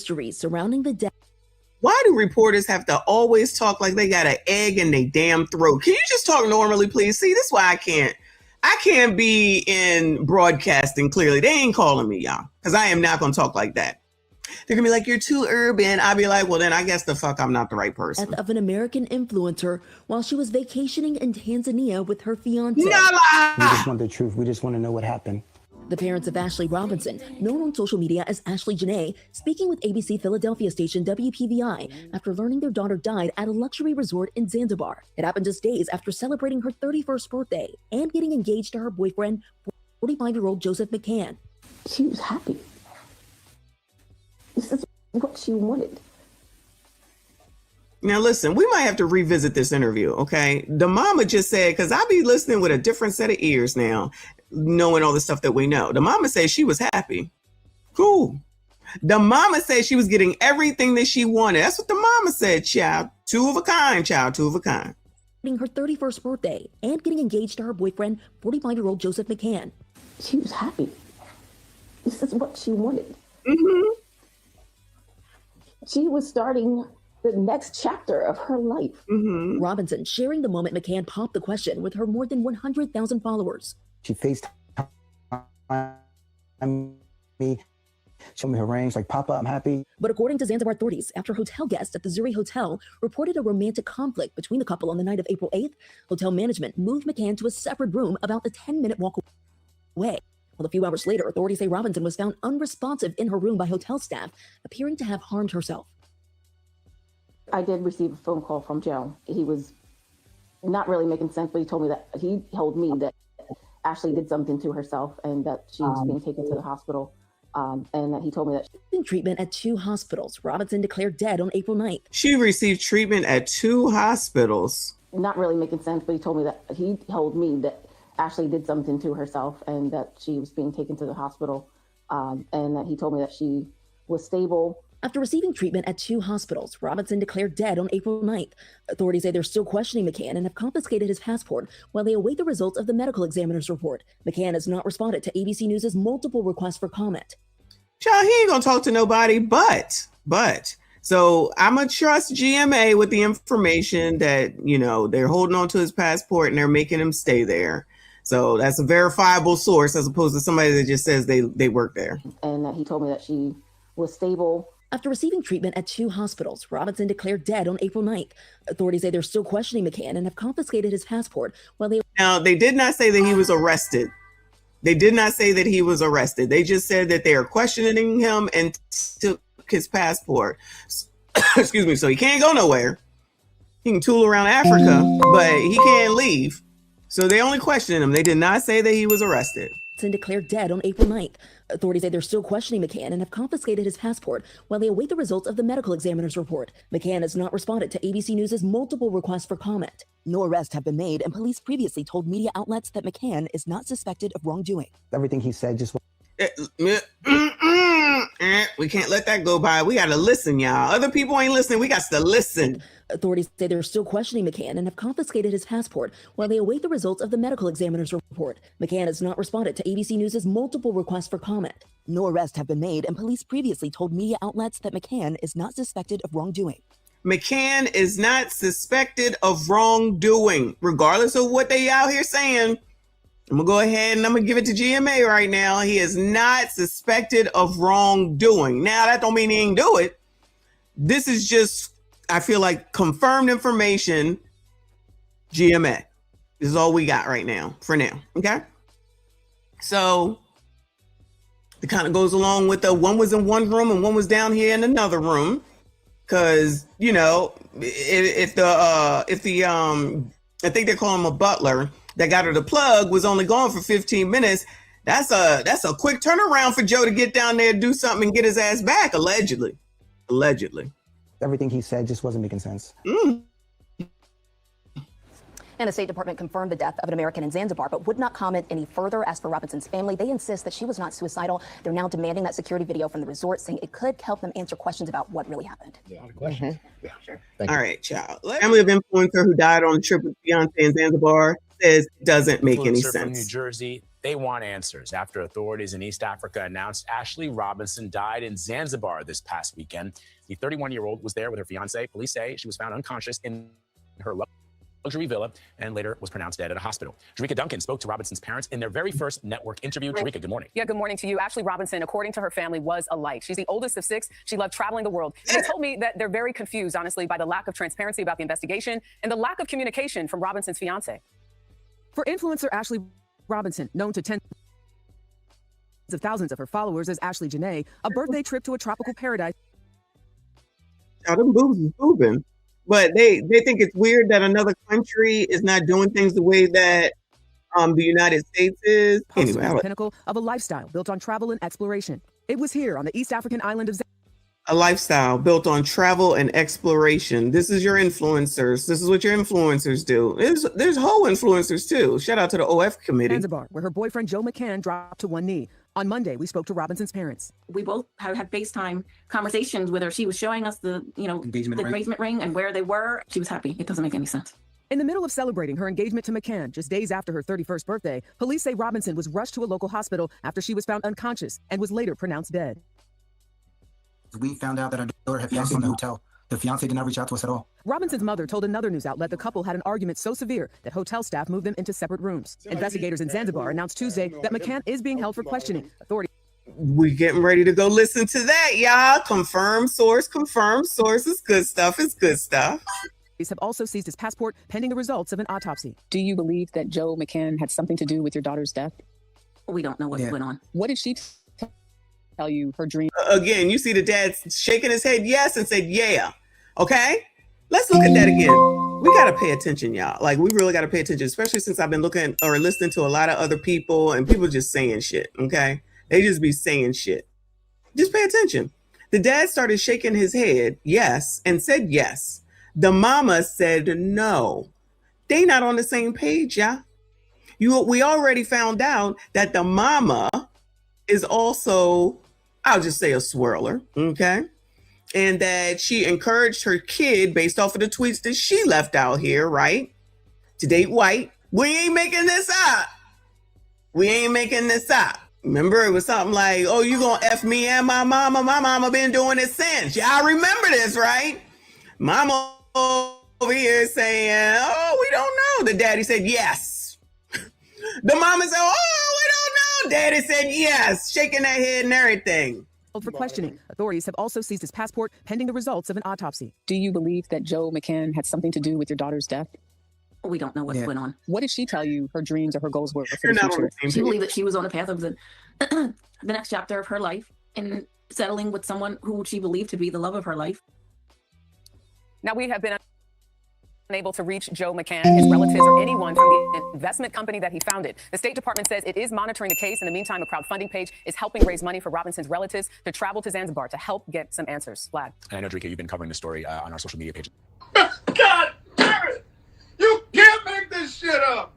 mystery surrounding the death. Why do reporters have to always talk like they got an egg in their damn throat? Can you just talk normally, please? See, this is why I can't be in broadcasting clearly. They ain't calling me, y'all, because I am not going to talk like that. They're going to be like, you're too urban. I'll be like, well, then I guess the fuck I'm not the right person. Death of an American influencer while she was vacationing in Tanzania with her fiance. We just want the truth. We just want to know what happened. The parents of Ashlee Robinson, known on social media as Ashlee Janae, speaking with ABC Philadelphia station WPVI after learning their daughter died at a luxury resort in Zanzibar. It happened just days after celebrating her 31st birthday and getting engaged to her boyfriend, 45-year-old Joseph McCann. She was happy. This is what she wanted. Now, listen, we might have to revisit this interview, okay? The mama just said, because I be listening with a different set of ears now, knowing all the stuff that we know. The mama said she was happy. Cool. The mama said she was getting everything that she wanted. That's what the mama said, child. Two of a kind, child. Two of a kind. Her 31st birthday and getting engaged to her boyfriend, 45-year-old Joseph McCann. She was happy. This is what she wanted. Mm-hmm. She was starting the next chapter of her life. Mm-hmm. Robinson sharing the moment McCann popped the question with her more than 100,000 followers. She FaceTimed me, showed me her rings, like, Papa, I'm happy. But according to Zanzibar authorities, after hotel guests at the Zuri Hotel reported a romantic conflict between the couple on the night of April 8th, hotel management moved McCann to a separate room about a 10-minute walk away. Well, a few hours later, authorities say Robinson was found unresponsive in her room by hotel staff, appearing to have harmed herself. I did receive a phone call from Joe. He was not really making sense, but he told me that Ashlee did something to herself and that she was being taken to the hospital. And that he told me that in treatment at 2 hospitals. Robinson declared dead on April 9th. She received treatment at 2 hospitals. Not really making sense, but he told me that Ashlee did something to herself and that she was being taken to the hospital. And that he told me that she was stable. After receiving treatment at 2 hospitals, Robinson declared dead on April 9th. Authorities say they're still questioning McCann and have confiscated his passport while they await the results of the medical examiner's report. McCann has not responded to ABC News' multiple requests for comment. Child, he ain't gonna talk to nobody, but. So I'm gonna trust GMA with the information that, they're holding on to his passport and they're making him stay there. So that's a verifiable source as opposed to somebody that just says they work there. And that he told me that she was stable. After receiving treatment at 2 hospitals, Robinson declared dead on April 9th. Authorities say they're still questioning McCann and have confiscated his passport while they... Now, they did not say that he was arrested. They did not say that he was arrested. They just said that they are questioning him and took his passport. Excuse me. So he can't go nowhere. He can tool around Africa, but he can't leave. So they only questioned him. They did not say that he was arrested. Declared dead on April 9th. Authorities say they're still questioning McCann and have confiscated his passport while they await the results of the medical examiner's report. McCann has not responded to ABC News' multiple requests for comment. No arrests have been made, and police previously told media outlets that McCann is not suspected of wrongdoing. Everything he said just... We can't let that go by. We got to listen, y'all. Other people ain't listening. We got to listen. Authorities say they're still questioning McCann and have confiscated his passport while they await the results of the medical examiner's report. McCann has not responded to ABC News' multiple requests for comment. No arrests have been made, and police previously told media outlets that McCann is not suspected of wrongdoing. McCann is not suspected of wrongdoing, regardless of what they out here saying. I'm going to go ahead and I'm going to give it to GMA right now. He is not suspected of wrongdoing. Now, that don't mean he ain't do it. This is just, I feel like, confirmed information. GMA. This is all we got right now, for now. Okay? So, it kind of goes along with the one was in one room and one was down here in another room. Because, if the I think they call him a butler, that got her the plug was only gone for 15 minutes. That's a quick turnaround for Joe to get down there, do something and get his ass back, allegedly. Everything he said just wasn't making sense. And the State Department confirmed the death of an American in Zanzibar, but would not comment any further. As for Robinson's family, they insist that she was not suicidal. They're now demanding that security video from the resort, saying it could help them answer questions about what really happened. Yeah, questions. Yeah, sure. All right, child. Family of influencer who died on a trip with fiance in Zanzibar says it doesn't make any sense. From New Jersey They want answers after authorities in East Africa announced Ashlee Robinson died in Zanzibar this past weekend. The 31-year-old was there with her fiance. Police say she was found unconscious in her luxury villa and later was pronounced dead at a hospital. Jerika Duncan spoke to Robinson's parents in their very first network interview. Jerika, good morning. Yeah, good morning to you. Ashlee Robinson, according to her family, was a light. She's the oldest of 6. She loved traveling the world. And they told me that they're very confused, honestly, by the lack of transparency about the investigation and the lack of communication from Robinson's fiance. For influencer Ashlee Robinson, known to tens of thousands of her followers as Ashlee Janae, a birthday trip to a tropical paradise. Now, them boobs is boobing. But they think it's weird that another country is not doing things the way that the United States is. Anyway, the pinnacle of a lifestyle built on travel and exploration. It was here on the East African island of a lifestyle built on travel and exploration. This is your influencers. This is what your influencers do. There's whole influencers too. Shout out to the OF committee. Zanzibar, where her boyfriend Joe McCann dropped to one knee. On Monday, we spoke to Robinson's parents. We both had FaceTime conversations with her. She was showing us the engagement ring and where they were. She was happy. It doesn't make any sense. In the middle of celebrating her engagement to McCann, just days after her 31st birthday, police say Robinson was rushed to a local hospital after she was found unconscious and was later pronounced dead. We found out that our daughter had passed from the hotel. The fiance did not reach out to us at all. Robinson's mother told another news outlet the couple had an argument so severe that hotel staff moved them into separate rooms. Investigators in Zanzibar announced Tuesday that McCann is being held for questioning. Authorities. We getting ready to go listen to that, y'all. Confirmed source. It's good stuff. It's good stuff. Police have also seized his passport pending the results of an autopsy. Do you believe that Joe McCann had something to do with your daughter's death? We don't know what went on. What did she tell you her dream? Again, you see the dad shaking his head yes and said yeah. Okay, let's look at that again. We got to pay attention, y'all. Like, we really got to pay attention, especially since I've been looking or listening to a lot of other people and people just saying shit. Okay, they just be saying shit. Just pay attention. The dad started shaking his head yes and said yes. The mama said no. They not on the same page, y'all. We already found out that the mama is also, I'll just say, a swirler, okay? And that she encouraged her kid based off of the tweets that she left out here, right? To date white. We ain't making this up. Remember, it was something like, oh, you gonna F me and my mama? My mama been doing it since. Y'all remember this, right? Mama over here saying, oh, we don't know. The daddy said yes. The mama said, oh, we don't know. Daddy said yes, shaking that head and everything. For questioning, authorities have also seized his passport pending the results of an autopsy. Do you believe that Joe McCann had something to do with your daughter's death? We don't know what went on. What did she tell you her dreams or her goals were for You're the not on future? the same She page. believed that she was on the path of the next chapter of her life and settling with someone who she believed to be the love of her life. Now, we have been unable to reach Joe McCann, his relatives, or anyone from the investment company that he founded. The State Department says it is monitoring the case. In the meantime, a crowdfunding page is helping raise money for Robinson's relatives to travel to Zanzibar to help get some answers. Vlad. And I know, Jerika, you've been covering the story on our social media page. God damn it! You can't make this shit up!